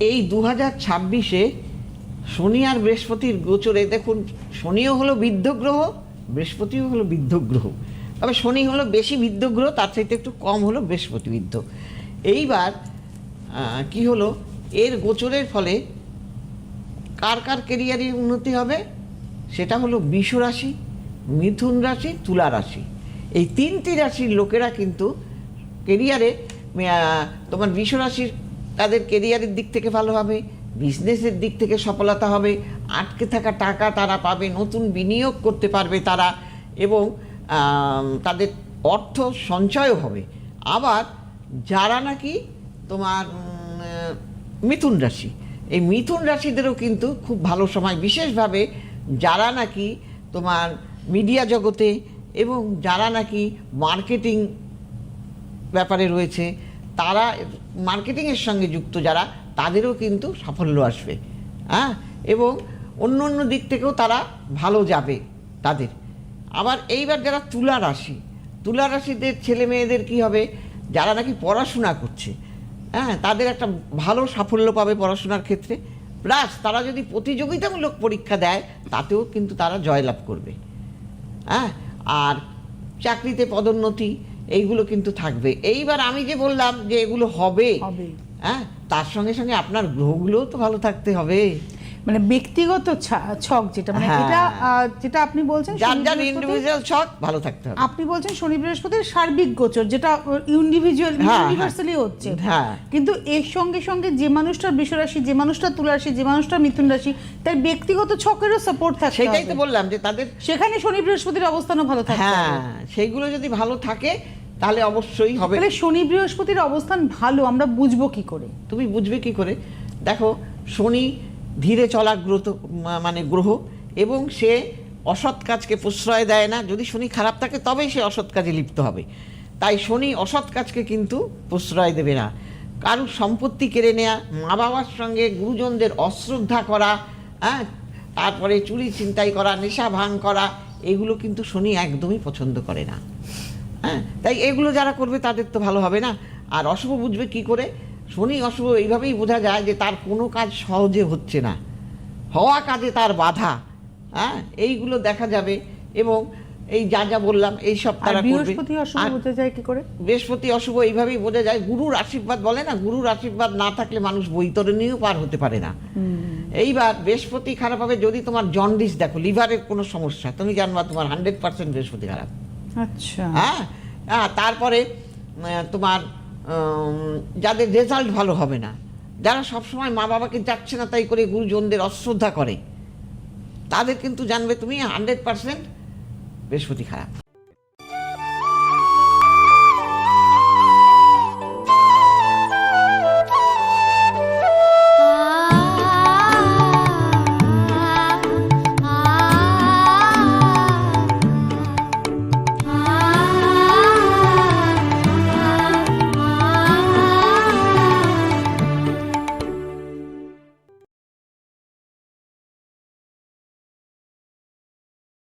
এই 2026-এ শনি আর বৃহস্পতির গোচরে দেখুন, শনিও হলো বিদ্ধ গ্রহ, বৃহস্পতিও হলো বিদ্ধ গ্রহ। তবে শনি হলো বেশি বিদ্ধ গ্রহ, তার চাইতে একটু কম হলো বৃহস্পতি বিদ্ধ। এইবার কি হলো, এর গোচরের ফলে কার কার কেরিয়ারের উন্নতি হবে সেটা হলো বৃষ রাশি, মিথুন রাশি, তুলা রাশি। এই তিনটি রাশির লোকেরা কিন্তু কেরিয়ারে, তোমার বৃষ রাশির তাদের কেরিয়ারের দিক থেকে ভালো হবে, বিজনেসের দিক থেকে সফলতা হবে, আটকে থাকা টাকা তারা পাবে, নতুন বিনিয়োগ করতে পারবে তারা, এবং তাদের অর্থ সঞ্চয়ও হবে। আবার যারা নাকি তোমার মিথুন রাশি, এই মিথুন রাশিদেরও কিন্তু খুব ভালো সময়, বিশেষভাবে যারা নাকি তোমার মিডিয়া জগতে এবং যারা নাকি মার্কেটিং ব্যাপারে রয়েছে, তারা মার্কেটিংয়ের সঙ্গে যুক্ত যারা, তাদেরও কিন্তু সাফল্য আসবে। হ্যাঁ, এবং অন্য অন্য দিক থেকেও তারা ভালো যাবে তাদের। আবার এইবার যারা তুলা রাশি, তুলা রাশিদের ছেলে মেয়েদের কী হবে, যারা নাকি পড়াশোনা করছে, হ্যাঁ, তাদের একটা ভালো সাফল্য পাবে পড়াশোনার ক্ষেত্রে। প্লাস তারা যদি প্রতিযোগিতামূলক পরীক্ষা দেয়, তাতেও কিন্তু তারা জয়লাভ করবে। হ্যাঁ, আর চাকরিতে পদোন্নতি এইগুলো কিন্তু থাকবে। এইবার আমি যে বললাম যে এগুলো হবে, হ্যাঁ, তার সঙ্গে সঙ্গে আপনার গ্রহগুলোও তো ভালো থাকতে হবে। মানে ব্যক্তিগত ছক যেটা, মানে এটা যেটা আপনি বলছেন যার ইন্ডিভিজুয়াল ছক ভালো থাকতে হবে। আপনি বলছেন শনি বৃহস্পতির সার্বিক গোচর, যেটা ইন্ডিভিজুয়াল ইউনিভার্সালি হচ্ছে। কিন্তু এর সঙ্গে সঙ্গে যে মানুষটার বৃষ রাশি, যে মানুষটা তুলা রাশি, যে মানুষটা মিথুন রাশি, তার ব্যক্তিগত ছকেরও সাপোর্ট থাকে। সেটাই তো বললাম যে তাদের সেখানে শনি বৃহস্পতির অবস্থানও ভালো থাকে। হ্যাঁ, সেইগুলো যদি ভালো থাকে তাহলে অবশ্যই হবে। তাহলে শনি বৃহস্পতির অবস্থান ভালো আমরা বুঝবো কি করে? তুমি বুঝবে কি করে? দেখো, শনি ধীরে চলা মানে গ্রহ, এবং সে অসৎ কাজকে প্রশ্রয় দেয় না। যদি শনি খারাপ থাকে তবেই সে অসৎ কাজে লিপ্ত হবে। তাই শনি অসৎ কাজকে কিন্তু প্রশ্রয় দেবে না। কারুর সম্পত্তি কেড়ে নেওয়া, মা বাবার সঙ্গে গুরুজনদের অশ্রদ্ধা করা, হ্যাঁ, তারপরে চুরি ছিনতাই করা, নেশা ভাঙ করা, এগুলো কিন্তু শনি একদমই পছন্দ করে না। হ্যাঁ, তাই এগুলো যারা করবে তাদের তো ভালো হবে না। আর অশুভ বুঝবে কি করে? শনি অশুভ এইভাবেই বোঝা যায় যে তার কোনো কাজ সহজে হচ্ছে না, হওয়া কাজে তার বাধা। হ্যাঁ, এইগুলো দেখা যাবে। এবং এই যা যা বললাম এই সব তারা করবে। বৃহস্পতি অশুভ বোঝা যায় কি করে? বৃহস্পতি অশুভ এইভাবেই বোঝা যায়, গুরুর আশীর্বাদ বলে না, গুরুর আশীর্বাদ না থাকলে মানুষ বৈতরণীও পার হতে পারে না। এইবার বৃহস্পতি খারাপ হবে যদি তোমার জন্ডিস, দেখো লিভারের কোনো সমস্যা, তুমি জানবা তোমার 100% বৃহস্পতি খারাপ। আচ্ছা। হ্যাঁ, তারপরে তোমার যাদের রেজাল্ট ভালো হবে না, যারা সবসময় মা বাবাকে যাচ্ছে না তাই করে গুরুজনদের অশ্রদ্ধা করে, তাদের কিন্তু জানবে তুমি 100% বৃহস্পতি খারাপ।